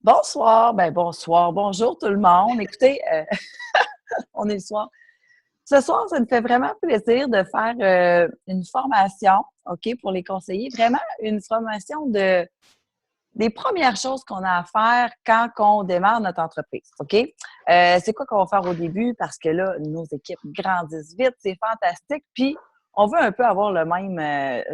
Bonsoir, bonsoir, bonjour tout le monde. Écoutez, on est le soir. Ce soir, ça me fait vraiment plaisir de faire une formation, OK, pour les conseillers. Vraiment une formation des premières choses qu'on a à faire quand on démarre notre entreprise, OK? C'est quoi qu'on va faire au début? Parce que là, nos équipes grandissent vite, c'est fantastique. Puis, on veut un peu avoir le même,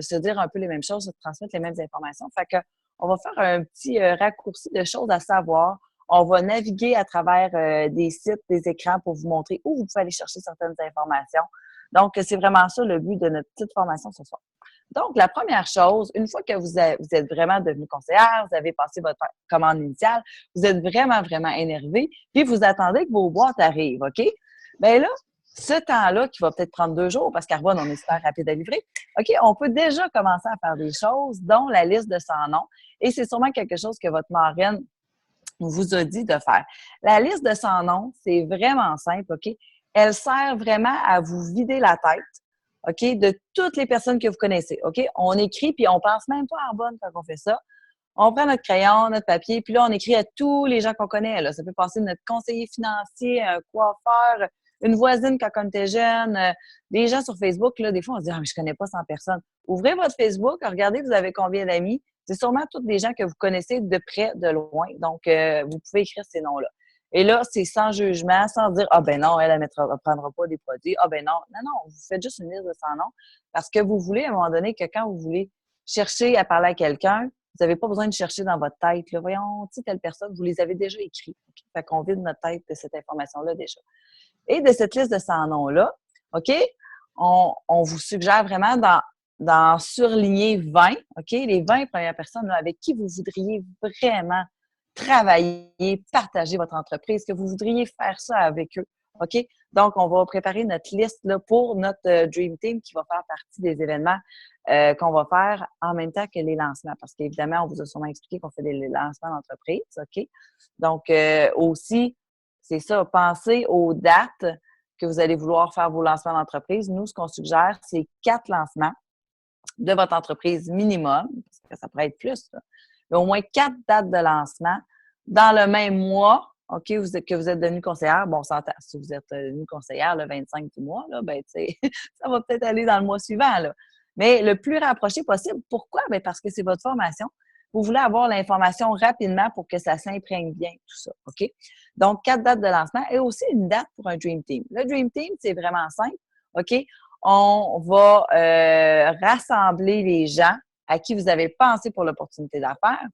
se dire un peu les mêmes choses, se transmettre les mêmes informations. Fait que, on va faire un petit raccourci de choses à savoir. On va naviguer à travers des sites, des écrans pour vous montrer où vous pouvez aller chercher certaines informations. Donc, c'est vraiment ça le but de notre petite formation ce soir. Donc, la première chose, une fois que vous êtes vraiment devenu conseillère, vous avez passé votre commande initiale, vous êtes vraiment, vraiment énervé, puis vous attendez que vos boîtes arrivent, OK? Bien là, ce temps-là, qui va peut-être prendre 2 jours, parce qu'Arbonne, on est super rapide à livrer, OK, on peut déjà commencer à faire des choses, dont la liste de 100 noms, et c'est sûrement quelque chose que votre marraine vous a dit de faire. La liste de 100 noms, c'est vraiment simple, OK? Elle sert vraiment à vous vider la tête, OK, de toutes les personnes que vous connaissez, OK? On écrit, puis on pense même pas en bonne quand on fait ça. On prend notre crayon, notre papier, puis là, on écrit à tous les gens qu'on connaît. Là. Ça peut passer de notre conseiller financier, un coiffeur, une voisine quand on était jeune, des gens sur Facebook. Là, des fois, on se dit « Ah, mais je connais pas 100 personnes. » Ouvrez votre Facebook, regardez, vous avez combien d'amis. C'est sûrement tous des gens que vous connaissez de près, de loin. Donc, vous pouvez écrire ces noms-là. Et là, c'est sans jugement, sans dire ah ben non, elle ne prendra pas des produits. Ah ben non, non, non, vous faites juste une liste de 100 noms parce que vous voulez à un moment donné que quand vous voulez chercher à parler à quelqu'un, vous n'avez pas besoin de chercher dans votre tête. Là, voyons, tu sais, telle personne, vous les avez déjà écrits. Okay? Fait qu'on vide notre tête de cette information-là déjà. Et de cette liste de 100 noms-là, OK, on vous suggère vraiment dans surligner 20, OK, les 20 premières personnes là, avec qui vous voudriez vraiment travailler, partager votre entreprise, que vous voudriez faire ça avec eux. OK? Donc, on va préparer notre liste là, pour notre Dream Team qui va faire partie des événements qu'on va faire en même temps que les lancements. Parce qu'évidemment, on vous a sûrement expliqué qu'on fait des lancements d'entreprise. OK? Donc, aussi, c'est ça, pensez aux dates que vous allez vouloir faire vos lancements d'entreprise. Nous, ce qu'on suggère, c'est 4 lancements de votre entreprise minimum, parce que ça pourrait être plus, là, mais au moins 4 dates de lancement dans le même mois, OK, que vous êtes devenu conseillère. Bon, si vous êtes devenu conseillère le 25 du mois, là, ben, tu sais, ça va peut-être aller dans le mois suivant, là. Mais le plus rapproché possible. Pourquoi? Ben, parce que c'est votre formation. Vous voulez avoir l'information rapidement pour que ça s'imprègne bien, tout ça, OK? Donc, 4 dates de lancement et aussi une date pour un Dream Team. Le Dream Team, c'est vraiment simple, OK? On va rassembler les gens à qui vous avez pensé pour l'opportunité d'affaires,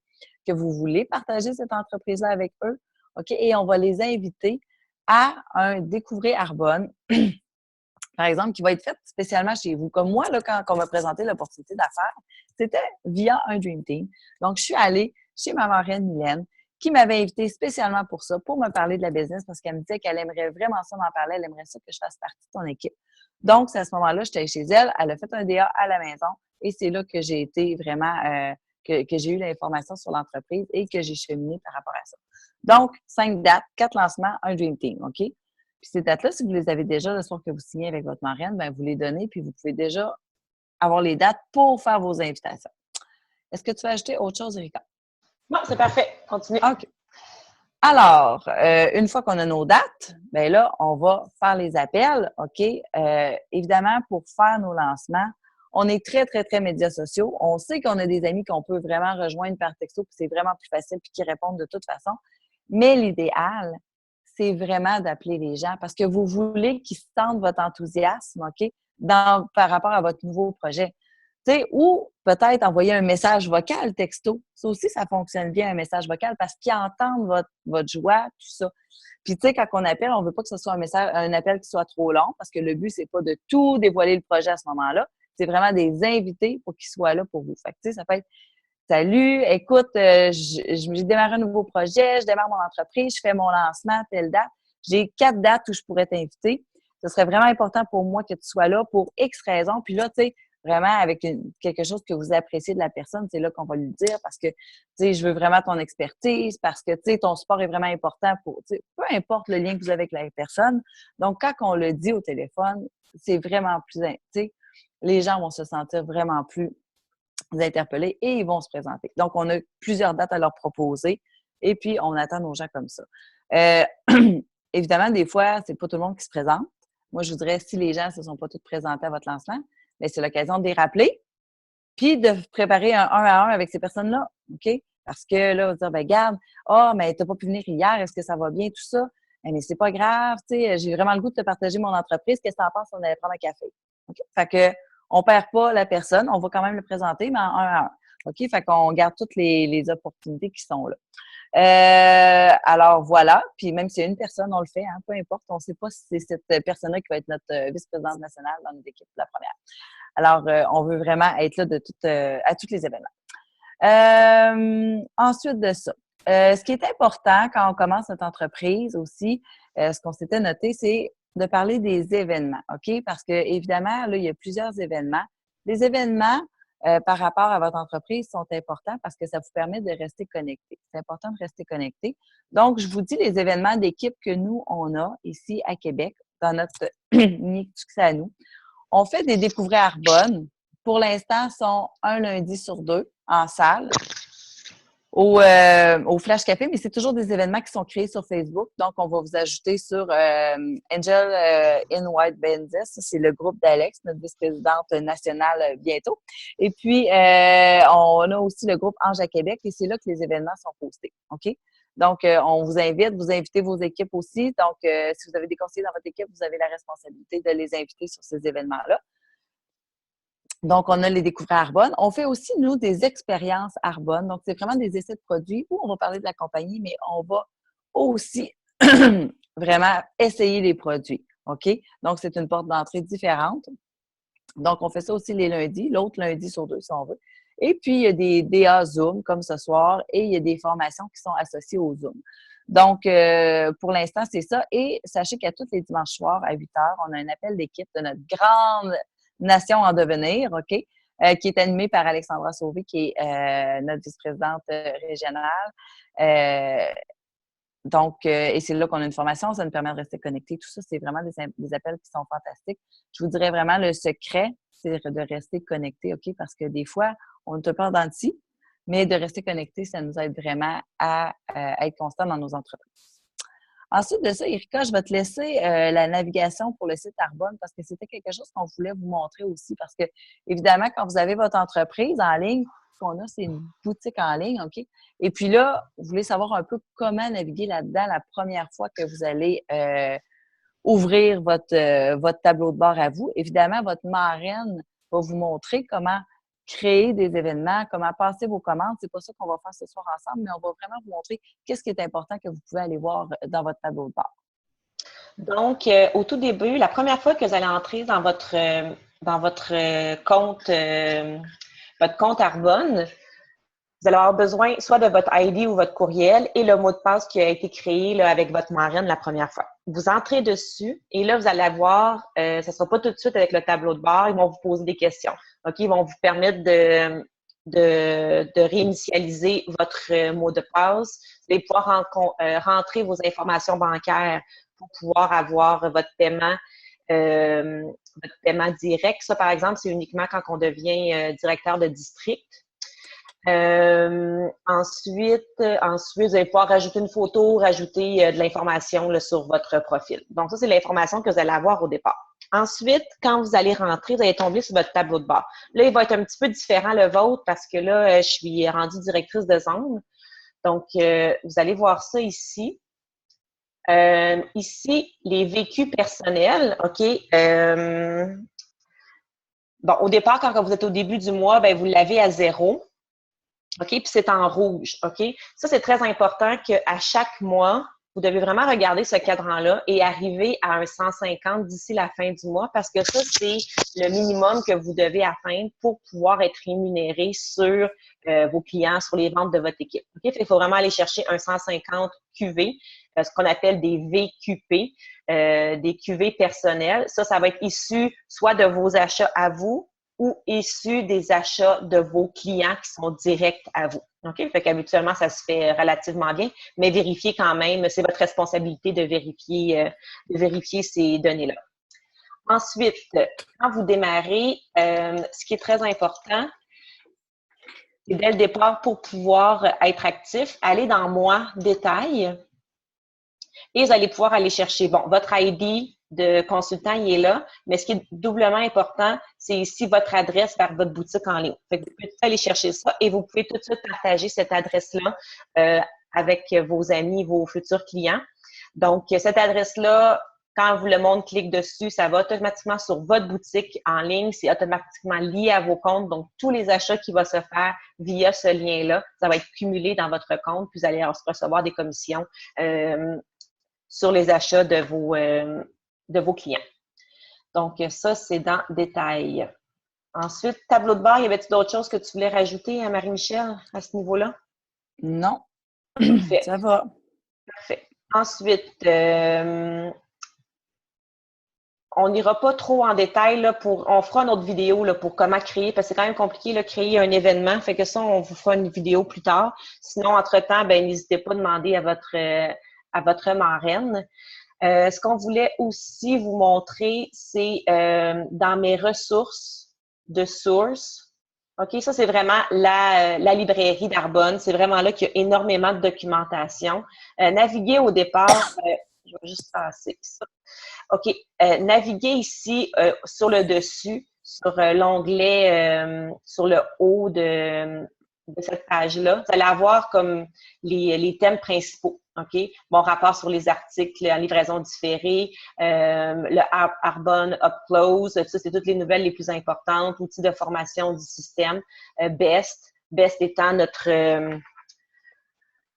que vous voulez partager cette entreprise-là avec eux, OK? Et on va les inviter à un Découvrez Arbonne, par exemple, qui va être fait spécialement chez vous. Comme moi, là, quand on m'a présenté l'opportunité d'affaires, c'était via un Dream Team. Donc, je suis allée chez ma marraine Mylène, qui m'avait invité spécialement pour ça, pour me parler de la business, parce qu'elle me disait qu'elle aimerait vraiment ça m'en parler, elle aimerait ça que je fasse partie de son équipe. Donc, c'est à ce moment-là, j'étais chez elle, elle a fait un DA à la maison, et c'est là que j'ai été vraiment, que j'ai eu l'information sur l'entreprise et que j'ai cheminé par rapport à ça. Donc, 5 dates, 4 lancements, un Dream Team, OK? Puis ces dates-là, si vous les avez déjà le soir que vous signez avec votre marraine, bien, vous les donnez, puis vous pouvez déjà avoir les dates pour faire vos invitations. Est-ce que tu veux ajouter autre chose, Erika? Non, c'est parfait. Continue. OK. Alors, une fois qu'on a nos dates, bien là, on va faire les appels, OK? Évidemment, pour faire nos lancements, on est très, très, très médias sociaux. On sait qu'on a des amis qu'on peut vraiment rejoindre par texto, puis c'est vraiment plus facile, puis qui répondent de toute façon. Mais l'idéal, c'est vraiment d'appeler les gens parce que vous voulez qu'ils sentent votre enthousiasme, OK, par rapport à votre nouveau projet. Tu sais, ou peut-être envoyer un message vocal, texto. Ça aussi, ça fonctionne bien, un message vocal, parce qu'ils entendent votre joie, tout ça. Puis, tu sais, quand on appelle, on veut pas que ce soit un appel qui soit trop long, parce que le but, c'est pas de tout dévoiler le projet à ce moment-là. C'est vraiment des invités pour qu'ils soient là pour vous. Fait que, tu sais, ça peut être salut, écoute, j'ai démarré un nouveau projet, je démarre mon entreprise, je fais mon lancement, telle date. J'ai 4 dates où je pourrais t'inviter. Ce serait vraiment important pour moi que tu sois là pour X raisons. Puis là, tu sais, vraiment avec quelque chose que vous appréciez de la personne, c'est là qu'on va lui dire parce que, tu sais, je veux vraiment ton expertise, parce que, tu sais, ton support est vraiment important pour, tu sais, peu importe le lien que vous avez avec la personne. Donc, quand on le dit au téléphone, c'est vraiment plus, tu sais, les gens vont se sentir vraiment plus interpeller et ils vont se présenter. Donc, on a plusieurs dates à leur proposer. et puis on attend nos gens comme ça. Évidemment, des fois, c'est pas tout le monde qui se présente. Moi, je vous dirais, si les gens ne se sont pas tous présentés à votre lancement, bien, c'est l'occasion de les rappeler, puis de préparer un à un avec ces personnes-là, OK? Parce que là, on va dire, ben garde, mais t'as pas pu venir hier, est-ce que ça va bien, tout ça? Mais c'est pas grave, tu sais, j'ai vraiment le goût de te partager mon entreprise. Qu'est-ce que t'en penses si on allait prendre un café? OK? Fait que, on perd pas la personne, on va quand même le présenter, mais en un à un. OK? Fait qu'on garde toutes les opportunités qui sont là. Alors voilà, puis même s'il y a une personne, on le fait, hein, peu importe, on ne sait pas si c'est cette personne-là qui va être notre vice-présidente nationale dans notre équipe la première. Alors, on veut vraiment être là à tous les événements. Ensuite de ça, ce qui est important quand on commence notre entreprise aussi, ce qu'on s'était noté, c'est de parler des événements, OK? Parce que évidemment, là, il y a plusieurs événements. Les événements, par rapport à votre entreprise sont importants parce que ça vous permet de rester connecté. C'est important de rester connecté. Donc, je vous dis les événements d'équipe que nous, on a ici à Québec, dans notre unique succès à nous. On fait des découvrées Arbonne. Pour l'instant, sont un lundi sur 2 en salle au Flash Café, mais c'est toujours des événements qui sont créés sur Facebook. Donc, on va vous ajouter sur Angel in White Benzes. C'est le groupe d'Alex, notre vice-présidente nationale bientôt. Et puis, on a aussi le groupe Ange à Québec et c'est là que les événements sont postés. OK? Donc, on vous invite, vous invitez vos équipes aussi. Donc, si vous avez des conseillers dans votre équipe, vous avez la responsabilité de les inviter sur ces événements-là. Donc, on a les découvertes Arbonne. On fait aussi, nous, des expériences Arbonne. Donc, c'est vraiment des essais de produits où on va parler de la compagnie, mais on va aussi vraiment essayer les produits. OK? Donc, c'est une porte d'entrée différente. Donc, on fait ça aussi les lundis, l'autre lundi sur 2, si on veut. Et puis, il y a des DA Zoom, comme ce soir, et il y a des formations qui sont associées au Zoom. Donc, pour l'instant, c'est ça. Et sachez qu'à tous les dimanches soirs, à 8 heures, on a un appel d'équipe de notre grande nation en devenir, OK? Qui est animé par Alexandra Sauvé, qui est notre vice-présidente régionale. Donc, et c'est là qu'on a une formation, ça nous permet de rester connectés. Tout ça, c'est vraiment des appels qui sont fantastiques. Je vous dirais vraiment le secret, c'est de rester connecté, OK? Parce que des fois, on te parle dans le ci, mais de rester connecté, ça nous aide vraiment à être constant dans nos entreprises. Ensuite de ça, Erika, je vais te laisser la navigation pour le site Arbonne parce que c'était quelque chose qu'on voulait vous montrer aussi. Parce que, évidemment, quand vous avez votre entreprise en ligne, ce qu'on a, c'est une boutique en ligne, OK? Et puis là, vous voulez savoir un peu comment naviguer là-dedans la première fois que vous allez ouvrir votre tableau de bord à vous. Évidemment, votre marraine va vous montrer comment créer des événements, comment passer vos commandes. C'est pas ça qu'on va faire ce soir ensemble, mais on va vraiment vous montrer qu'est-ce qui est important que vous pouvez aller voir dans votre tableau de bord. Donc, au tout début, la première fois que vous allez entrer dans votre compte Arbonne, vous allez avoir besoin soit de votre ID ou votre courriel et le mot de passe qui a été créé là, avec votre marraine la première fois. Vous entrez dessus et là, vous allez avoir, ça ne sera pas tout de suite avec le tableau de bord, ils vont vous poser des questions. OK? Ils vont vous permettre de réinitialiser votre mot de passe. Vous allez pouvoir rentrer vos informations bancaires pour pouvoir avoir votre paiement direct. Ça, par exemple, c'est uniquement quand on devient directeur de district. Ensuite, vous allez pouvoir rajouter une photo, rajouter de l'information là, sur votre profil. Donc, ça, c'est l'information que vous allez avoir au départ. Ensuite, quand vous allez rentrer, vous allez tomber sur votre tableau de bord. Là, il va être un petit peu différent le vôtre parce que là, je suis rendue directrice de zone. Donc, vous allez voir ça ici. Ici, les vécus personnels, OK. Bon, au départ, quand vous êtes au début du mois, ben, vous l'avez à 0. OK? Puis c'est en rouge. OK? Ça, c'est très important qu'à chaque mois, vous devez vraiment regarder ce cadran-là et arriver à un 150 d'ici la fin du mois parce que ça, c'est le minimum que vous devez atteindre pour pouvoir être rémunéré sur vos clients, sur les ventes de votre équipe. OK? Il faut vraiment aller chercher un 150 QV, ce qu'on appelle des VQP, des QV personnels. Ça va être issu soit de vos achats à vous, ou issus des achats de vos clients qui sont directs à vous. OK? Fait qu'habituellement, ça se fait relativement bien, mais vérifiez quand même, c'est votre responsabilité de vérifier ces données-là. Ensuite, quand vous démarrez, ce qui est très important, Et dès le départ, pour pouvoir être actif, allez dans Moi, détails. Et vous allez pouvoir aller chercher, bon, votre ID de consultant, il est là, mais ce qui est doublement important, c'est ici votre adresse vers votre boutique en ligne. Fait que vous pouvez tout aller chercher ça et vous pouvez tout de suite partager cette adresse-là avec vos amis, vos futurs clients. Donc, cette adresse-là, quand le monde clique dessus, ça va automatiquement sur votre boutique en ligne. C'est automatiquement lié à vos comptes. Donc, tous les achats qui vont se faire via ce lien-là, ça va être cumulé dans votre compte. Puis, vous allez recevoir des commissions sur les achats de vos clients. Donc, ça, c'est dans détail. Ensuite, tableau de bord, y avait-il d'autres choses que tu voulais rajouter, Marie-Michel, à ce niveau-là? Non. Parfait. Ça va. Parfait. Ensuite, on n'ira pas trop en détail, là, on fera une autre vidéo là, pour comment créer, parce que c'est quand même compliqué de créer un événement. Fait que ça, on vous fera une vidéo plus tard. Sinon, entre-temps, ben, n'hésitez pas à demander à votre marraine. Ce qu'on voulait aussi vous montrer, c'est dans mes ressources de source. OK, ça, c'est vraiment la librairie d'Arbonne. C'est vraiment là qu'il y a énormément de documentation. Naviguer au départ, je vais juste passer ça. OK, naviguer ici sur le dessus, sur l'onglet, sur le haut de cette page-là. Vous allez avoir comme les thèmes principaux. OK? Bon, rapport sur les articles en livraison différée, le Arbonne Up Close, ça, c'est toutes les nouvelles les plus importantes, outils de formation du système, BEST étant notre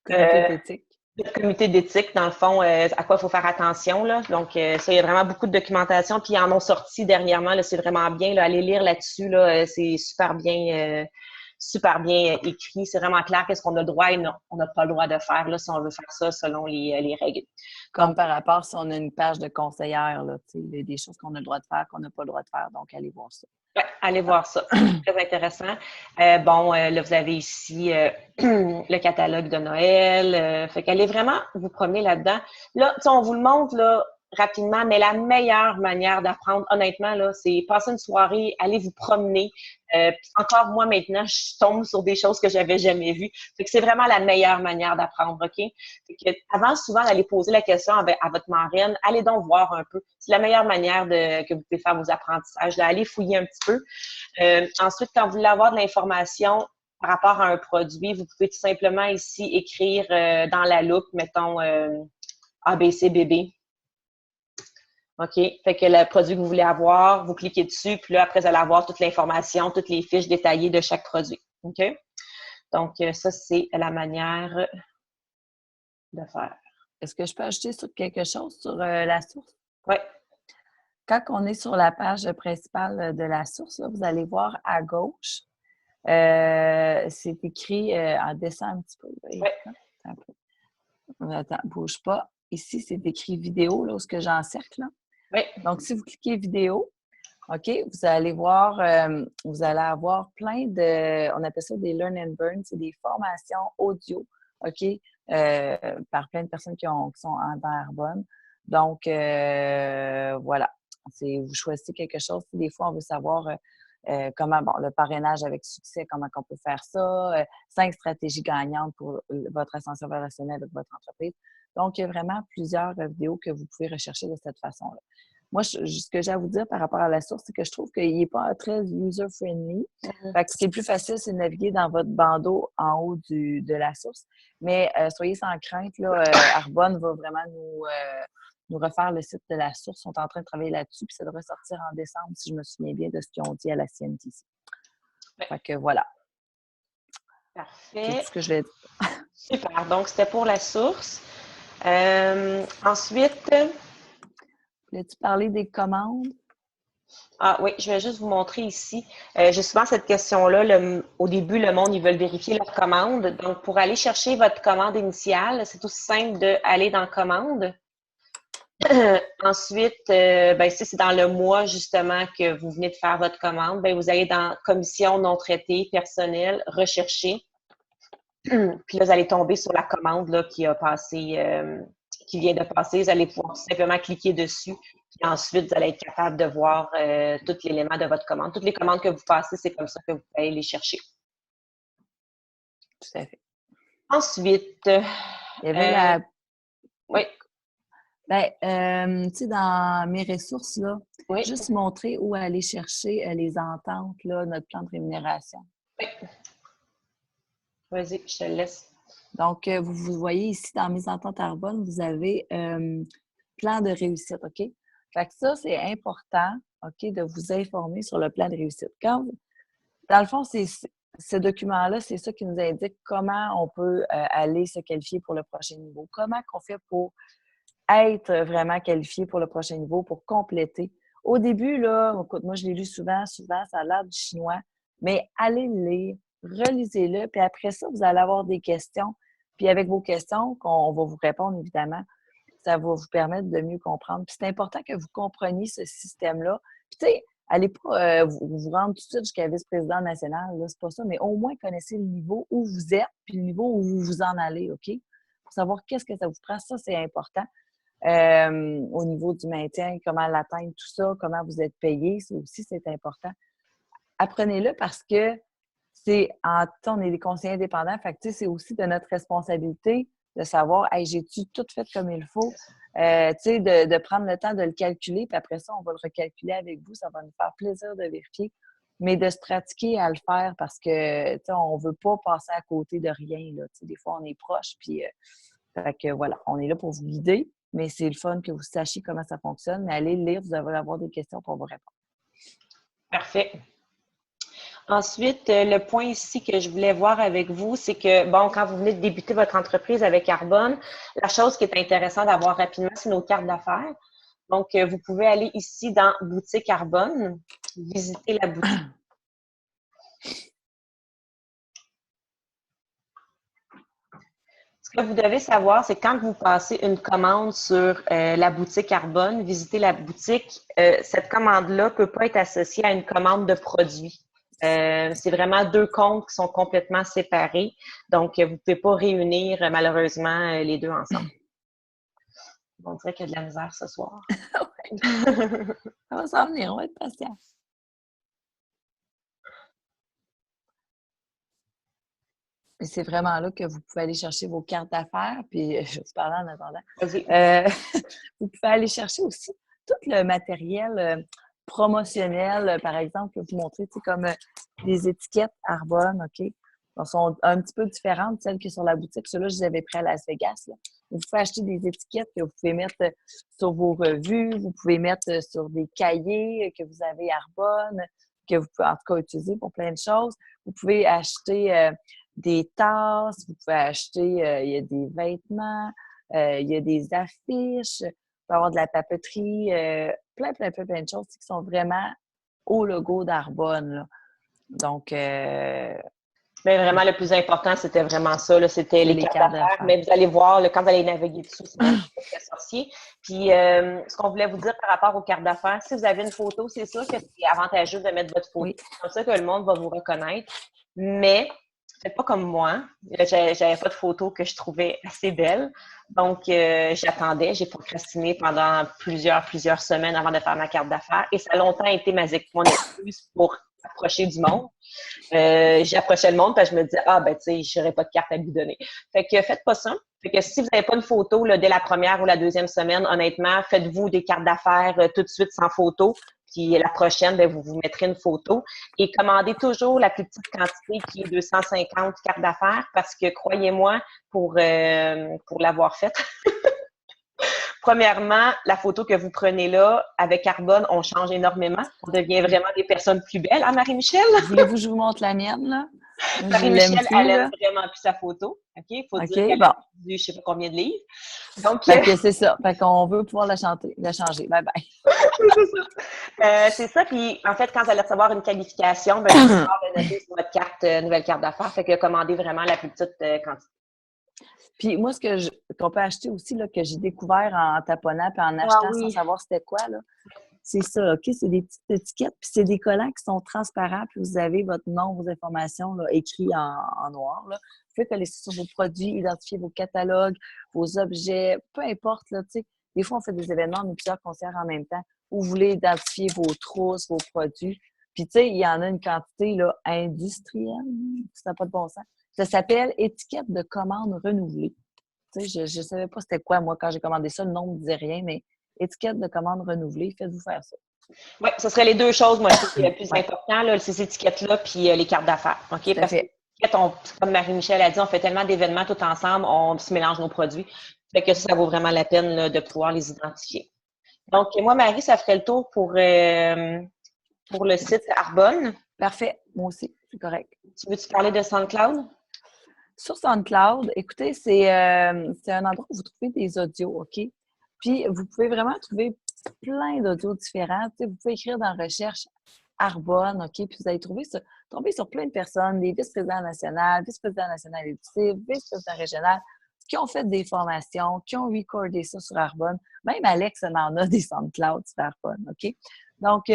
Comité d'éthique. le comité d'éthique, dans le fond, à quoi il faut faire attention. Là. Donc, ça, il y a vraiment beaucoup de documentation. Puis, ils en ont sorti dernièrement. Là, c'est vraiment bien. Là, allez lire là-dessus. Là, c'est super bien écrit. C'est vraiment clair qu'est-ce qu'on a le droit et on n'a pas le droit de faire là, si on veut faire ça selon les règles. Comme par rapport si on a une page de conseillère, là, il y a des choses qu'on a le droit de faire, qu'on n'a pas le droit de faire. Donc, allez voir ça. Ouais, allez voir ça. C'est très intéressant. Là, vous avez ici le catalogue de Noël. Fait qu'allez vraiment vous promener là-dedans. Là, on vous le montre là, rapidement, mais la meilleure manière d'apprendre, honnêtement, là, c'est passer une soirée, aller vous promener. Puis encore, moi, maintenant, je tombe sur des choses que j'avais jamais vues. Fait que c'est vraiment la meilleure manière d'apprendre, OK? Fait que avant, souvent, d'aller poser la question à votre marraine, allez donc voir un peu. C'est la meilleure manière que vous pouvez faire vos apprentissages, d'aller fouiller un petit peu. Ensuite, quand vous voulez avoir de l'information par rapport à un produit, vous pouvez tout simplement ici écrire dans la loupe, mettons ABCBB. OK? Fait que le produit que vous voulez avoir, vous cliquez dessus, puis là, après, vous allez avoir toute l'information, toutes les fiches détaillées de chaque produit. OK? Donc, ça, c'est la manière de faire. Est-ce que je peux ajouter sur quelque chose sur la source? Oui. Quand on est sur la page principale de la source, là, vous allez voir à gauche, c'est écrit en dessin un petit peu. Oui. Attends, bouge pas. Ici, c'est écrit vidéo, là, où ce que j'encercle. Oui. Donc, si vous cliquez vidéo, OK, vous allez voir, vous allez avoir plein de, on appelle ça des Learn and Burn, c'est des formations audio, OK, par plein de personnes qui sont dans Arbonne. Donc, voilà, vous choisissez quelque chose. Des fois, on veut savoir comment, bon, le parrainage avec succès, comment on peut faire ça, 5 stratégies gagnantes pour votre ascension relationnelle avec votre entreprise. Donc, il y a vraiment plusieurs vidéos que vous pouvez rechercher de cette façon-là. Moi, ce que j'ai à vous dire par rapport à la source, c'est que je trouve qu'il n'est pas très user-friendly. Fait que ce qui est plus facile, c'est de naviguer dans votre bandeau en haut de la source. Mais soyez sans crainte, là, Arbonne va vraiment nous refaire le site de la source. Ils sont en train de travailler là-dessus, puis ça devrait sortir en décembre, si je me souviens bien de ce qu'ils ont dit à la CNTC. Fait que voilà. Parfait. C'est tout ce que je vais dire. Super. Donc, c'était pour la source. Ensuite... Voulais-tu parler des commandes? Ah oui, je vais juste vous montrer ici. J'ai souvent cette question-là. Au début, le monde, ils veulent vérifier leur commande. Donc, pour aller chercher votre commande initiale, c'est aussi simple d'aller dans Commande. Ensuite, si c'est dans le mois, justement, que vous venez de faire votre commande, vous allez dans Commission non traitée, personnel, rechercher. Puis là, vous allez tomber sur la commande là, qui vient de passer. Vous allez pouvoir tout simplement cliquer dessus. Puis ensuite, vous allez être capable de voir tout l'élément de votre commande. Toutes les commandes que vous passez, c'est comme ça que vous allez les chercher. Tout à fait. Ensuite, Il y avait la... oui, tu sais, dans mes ressources, là, oui, juste montrer où aller chercher les ententes, là, notre plan de rémunération. oui. Vas-y, je te laisse. Donc, vous voyez ici, dans mes ententes Arbonne, vous avez plan de réussite, OK? Fait que ça, c'est important, OK, de vous informer sur le plan de réussite. Dans le fond, ce document-là, c'est ça qui nous indique comment on peut aller se qualifier pour le prochain niveau. Comment qu'on fait pour être vraiment qualifié pour le prochain niveau, pour compléter. Au début, là, écoute, moi, je l'ai lu souvent, ça a l'air du chinois, mais allez le lire, relisez-le, puis après ça, vous allez avoir des questions. Puis avec vos questions, qu'on va vous répondre, évidemment, ça va vous permettre de mieux comprendre. Puis c'est important que vous compreniez ce système-là. Puis tu sais, allez pas vous rendre tout de suite jusqu'à vice-président national, là, c'est pas ça, mais au moins connaissez le niveau où vous êtes, puis le niveau où vous vous en allez, OK? Pour savoir qu'est-ce que ça vous prend, ça, c'est important. Au niveau du maintien, comment l'atteindre, tout ça, comment vous êtes payé, ça aussi, c'est important. Apprenez-le parce que on est des conseillers indépendants, fait que c'est aussi de notre responsabilité de savoir, hey, j'ai-tu tout fait comme il faut? De prendre le temps de le calculer, puis après ça, on va le recalculer avec vous, ça va nous faire plaisir de vérifier, mais de se pratiquer à le faire parce que, on veut pas passer à côté de rien, là. Des fois, on est proche, puis fait que voilà, on est là pour vous guider, mais c'est le fun que vous sachiez comment ça fonctionne. Mais allez le lire, vous allez avoir des questions pour vous répondre. Parfait. Ensuite, le point ici que je voulais voir avec vous, c'est que, bon, quand vous venez de débuter votre entreprise avec Arbonne, la chose qui est intéressante d'avoir rapidement, c'est nos cartes d'affaires. Donc, vous pouvez aller ici dans Boutique Arbonne, visiter la boutique. Ce que vous devez savoir, c'est quand vous passez une commande sur la boutique Arbonne, visiter la boutique, cette commande-là ne peut pas être associée à une commande de produit. C'est vraiment deux comptes qui sont complètement séparés. Donc, vous ne pouvez pas réunir malheureusement les deux ensemble. On dirait qu'il y a de la misère ce soir. Ça va s'en venir, on va être patient. Et c'est vraiment là que vous pouvez aller chercher vos cartes d'affaires, puis je vais vous parler en attendant. Vous pouvez aller chercher aussi tout le matériel promotionnel, par exemple, que vous montrez, comme des étiquettes Arbonne, OK? Elles sont un petit peu différentes de celles qui sont sur la boutique. Ceux-là, je les avais pris à Las Vegas. Là. Vous pouvez acheter des étiquettes que vous pouvez mettre sur vos revues, vous pouvez mettre sur des cahiers que vous avez Arbonne, que vous pouvez en tout cas utiliser pour plein de choses. Vous pouvez acheter des tasses, vous pouvez acheter, il y a des vêtements, il y a des affiches, il peut y avoir de la papeterie, plein de choses qui sont vraiment au logo d'Arbonne. Là. Donc, mais vraiment, le plus important, c'était vraiment ça. Là, c'était les cartes d'affaires. Mais vous allez voir, là, quand vous allez naviguer dessus, c'est vraiment très sorcier. Puis, ce qu'on voulait vous dire par rapport aux cartes d'affaires, si vous avez une photo, c'est sûr que c'est avantageux de mettre votre photo. Oui. C'est comme ça que le monde va vous reconnaître. Mais, faites pas comme moi. J'avais pas de photo que je trouvais assez belle. Donc, j'attendais. J'ai procrastiné pendant plusieurs semaines avant de faire ma carte d'affaires. Et ça a longtemps été mon excuse pour approcher du monde. J'approchais le monde parce que je me disais, ben, tu sais, j'aurais pas de carte à vous donner. Fait que faites pas ça. Fait que si vous n'avez pas une photo là, dès la première ou la deuxième semaine, honnêtement, faites-vous des cartes d'affaires tout de suite sans photo. Puis la prochaine, ben, vous mettrez une photo. Et commandez toujours la plus petite quantité qui est 250 cartes d'affaires parce que, croyez-moi, pour l'avoir faite, premièrement, la photo que vous prenez là, avec Arbonne, on change énormément. On devient vraiment des personnes plus belles. Hein, Marie-Michel? Voulez-vous que je vous montre la mienne, là? Marie-Michel, elle aime vraiment plus sa photo. OK? Il faut dire qu'elle a perdu je ne sais pas combien de livres. Donc, fait que c'est ça. Fait qu'on veut pouvoir la changer. Bye-bye. C'est ça. Puis, en fait, quand vous allez recevoir une qualification, ben, vous allez noter sur votre carte, nouvelle carte d'affaires. Fait que commandez vraiment la plus petite quantité. Puis moi, qu'on peut acheter aussi, là, que j'ai découvert en taponnant et en achetant sans savoir c'était quoi, là, c'est ça, OK? C'est des petites étiquettes, puis c'est des collants qui sont transparents, puis vous avez votre nom, vos informations là, écrits en noir. Là. Vous pouvez coller ça sur vos produits, identifier vos catalogues, vos objets, peu importe, là, tu sais. Des fois, on fait des événements, on est plusieurs concerts en même temps, où vous voulez identifier vos trousses, vos produits. Puis, tu sais, il y en a une quantité là, industrielle, ça n'a pas de bon sens, Ça s'appelle étiquette de commande renouvelée. Tu sais, je ne savais pas c'était quoi, moi, quand j'ai commandé ça. Le nom ne me disait rien, mais étiquette de commande renouvelée, faites-vous faire ça. Oui, ce serait les deux choses, moi, je trouve, le plus Oui, important, là, ces étiquettes-là, puis les cartes d'affaires. OK? tout à Parce que, fait. comme Marie-Michel a dit, on fait tellement d'événements tout ensemble, on se mélange nos produits. Fait que ça vaut vraiment la peine là, de pouvoir les identifier. Donc, moi, Marie, ça ferait le tour pour le site Arbonne. Parfait. Moi aussi, c'est correct. Tu veux-tu parler de SoundCloud? Sur SoundCloud, écoutez, c'est un endroit où vous trouvez des audios, OK? Puis, vous pouvez vraiment trouver plein d'audios différents. Tu sais, vous pouvez écrire dans Recherche Arbonne, OK? Puis, vous allez tomber sur plein de personnes, des vice-présidents nationaux, vice-présidents national exécutifs, vice-présidents régionaux, qui ont fait des formations, qui ont recordé ça sur Arbonne. Même Alex en a des SoundCloud sur Arbonne, OK? Donc,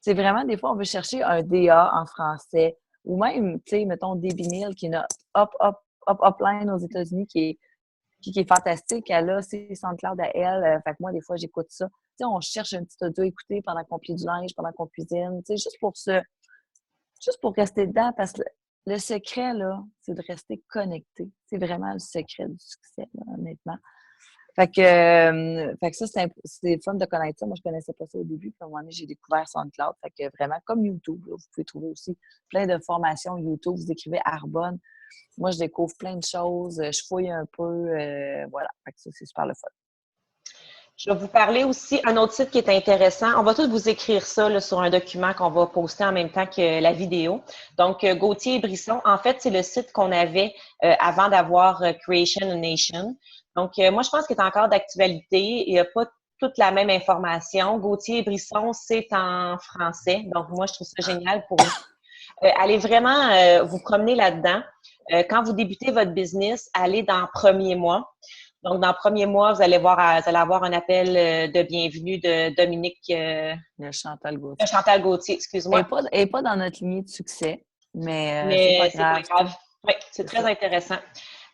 c'est vraiment, des fois, on veut chercher un DA en français ou même, tu sais, mettons, Debbie Neal qui a Upline aux États-Unis qui est fantastique. Elle a ses SoundCloud à elle. Fait que moi, des fois, j'écoute ça. Tu sais, on cherche un petit audio à écouter pendant qu'on plie du linge, pendant qu'on cuisine, tu sais, juste pour rester dedans parce que le secret, là, c'est de rester connecté. C'est vraiment le secret du succès, là, honnêtement. Fait que ça, c'est fun de connaître ça. Moi, je connaissais pas ça au début. Puis à un moment donné, j'ai découvert SoundCloud. Fait que vraiment, comme YouTube, là, vous pouvez trouver aussi plein de formations YouTube. Vous écrivez Arbonne. Moi, je découvre plein de choses. Je fouille un peu. Voilà. Fait que ça, c'est super le fun. Je vais vous parler aussi un autre site qui est intéressant. On va tous vous écrire ça là, sur un document qu'on va poster en même temps que la vidéo. Donc, Gauthier et Brisson, en fait, c'est le site qu'on avait avant d'avoir Creation a Nation. Donc, moi, je pense qu'il est encore d'actualité. Il n'y a pas toute la même information. Gauthier et Brisson, c'est en français. Donc, moi, je trouve ça génial pour vous. Allez vraiment vous promener là-dedans. Quand vous débutez votre business, allez dans premier mois. Donc, dans le premier mois, vous allez avoir un appel de bienvenue de Dominique Le Chantal Gauthier. Chantal Gauthier, excuse-moi. Elle n'est pas dans notre lignée de succès, mais c'est pas Mais c'est pas grave. grave. Oui, c'est très intéressant.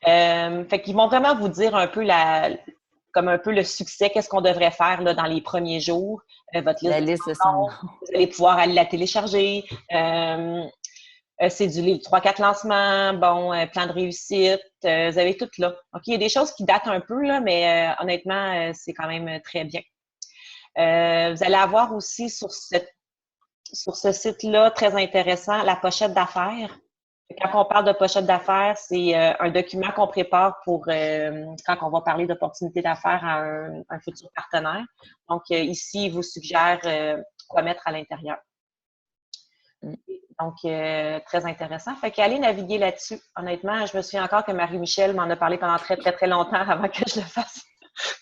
Fait qu'ils vont vraiment vous dire un peu comme un peu le succès, qu'est-ce qu'on devrait faire là, dans les premiers jours, votre liste La de liste de son son nom. nom. Vous allez pouvoir aller la télécharger. C'est du livre 3-4 lancements, bon, plan de réussite, vous avez tout là. OK, il y a des choses qui datent un peu, là, mais honnêtement, c'est quand même très bien. Vous allez avoir aussi sur ce site-là, très intéressant, la pochette d'affaires. Quand on parle de pochette d'affaires, c'est un document qu'on prépare pour quand on va parler d'opportunités d'affaires à un futur partenaire. Donc, ici, il vous suggère quoi mettre à l'intérieur. Donc, très intéressant. Fait qu'allez naviguer là-dessus. Honnêtement, je me souviens encore que Marie-Michel m'en a parlé pendant très, très, très longtemps avant que je le fasse.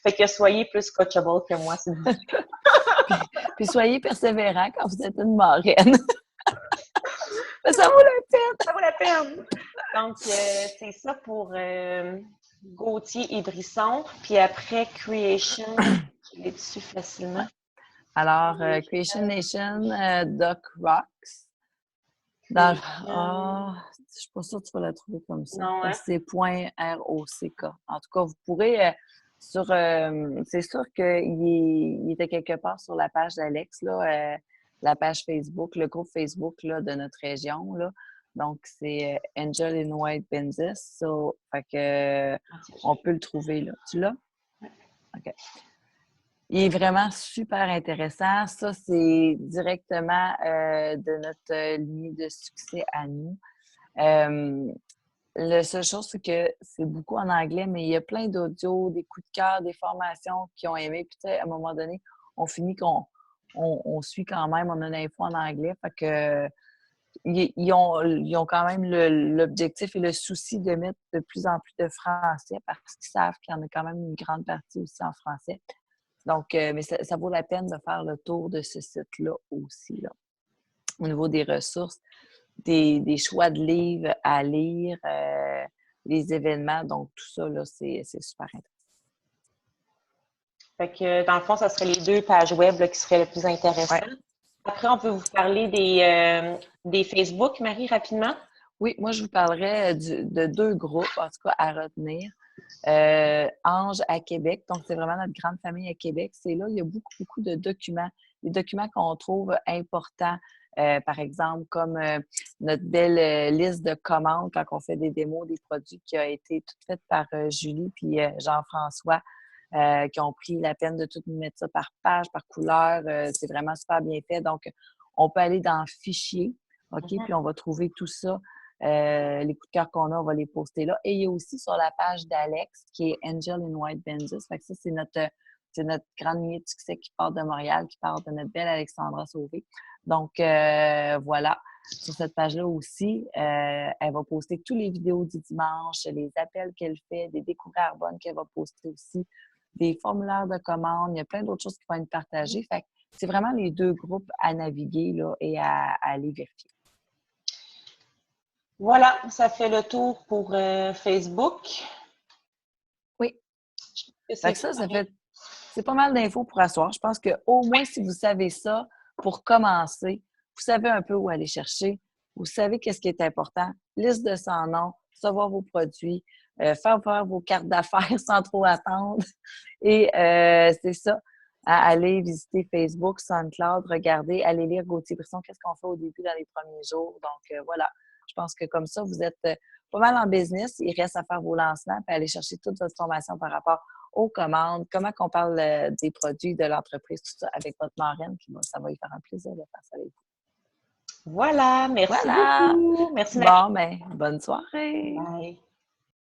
Fait que soyez plus coachable que moi, s'il vous plaît. Puis soyez persévérants quand vous êtes une marraine. Ça vaut la peine. Ça vaut la peine. Donc, c'est ça pour Gauthier et Brisson. Puis après, Creation, je l'ai dessus facilement. Alors, Creation Nation, Doc Rocks. Je suis pas sûre que tu vas la trouver comme ça. Non, hein? C'est .ROCK. En tout cas, vous pourrez c'est sûr qu'il était quelque part sur la page d'Alex, là, la page Facebook, le groupe Facebook là, de notre région. Là. Donc, c'est Angel in White Benzes. Fait que on peut le trouver là. Tu l'as? OK. Il est vraiment super intéressant. Ça, c'est directement de notre lignée de succès à nous. La seule chose, c'est que c'est beaucoup en anglais, mais il y a plein d'audios, des coups de cœur, des formations qui ont aimé. Puis, tu sais, à un moment donné, on finit qu'on suit quand même, on a l'info en anglais. Fait que ils ont quand même l'objectif et le souci de mettre de plus en plus de français parce qu'ils savent qu'il y en a quand même une grande partie aussi en français. Donc, mais ça vaut la peine de faire le tour de ce site-là aussi, là. Au niveau des ressources, des choix de livres à lire, les événements, donc tout ça, là, c'est super intéressant. Fait que, dans le fond, ça serait les deux pages web là, qui seraient le plus intéressant. Ouais. Après, on peut vous parler des Facebook, Marie, rapidement. Oui, moi, je vous parlerais de deux groupes, en tout cas, à retenir. Ange à Québec, donc c'est vraiment notre grande famille à Québec. C'est là, il y a beaucoup, beaucoup de documents, des documents qu'on trouve importants, Par exemple, comme notre belle liste de commandes quand on fait des démos des produits qui a été toute faite par Julie puis Jean-François, qui ont pris la peine de tout nous mettre ça par page, par couleur. C'est vraiment super bien fait. Donc, on peut aller dans Fichier, OK? Puis on va trouver tout ça. Les coups de cœur qu'on a, on va les poster là. Et il y a aussi sur la page d'Alex, qui est Angel in White Benzes. Fait que ça, c'est notre grande lignée de succès qui part de Montréal, qui part de notre belle Alexandra Sauvé. Donc, voilà. Sur cette page-là aussi, elle va poster tous les vidéos du dimanche, les appels qu'elle fait, des découvertes bonnes qu'elle va poster aussi, des formulaires de commande. Il y a plein d'autres choses qui vont être partagées. Fait que c'est vraiment les deux groupes à naviguer là, et à aller vérifier. Voilà, ça fait le tour pour Facebook. Oui. Fait que c'est pas mal d'infos pour asseoir. Je pense qu'au moins, si vous savez ça, pour commencer, vous savez un peu où aller chercher, vous savez qu'est-ce qui est important, liste de 100 noms, savoir vos produits, faire vos cartes d'affaires sans trop attendre. Et c'est ça, aller visiter Facebook, SoundCloud, regarder, aller lire Gauthier Brisson, qu'est-ce qu'on fait au début dans les premiers jours. Donc, voilà, je pense que comme ça, vous êtes pas mal en business. Il reste à faire vos lancements puis aller chercher toute votre formation par rapport aux commandes, comment qu'on parle des produits de l'entreprise, tout ça, avec votre marraine. Puis ça va lui faire un plaisir de faire ça avec vous. Voilà, merci Voilà! beaucoup. Merci, Nathalie. Bon, ben, bonne soirée! Bye.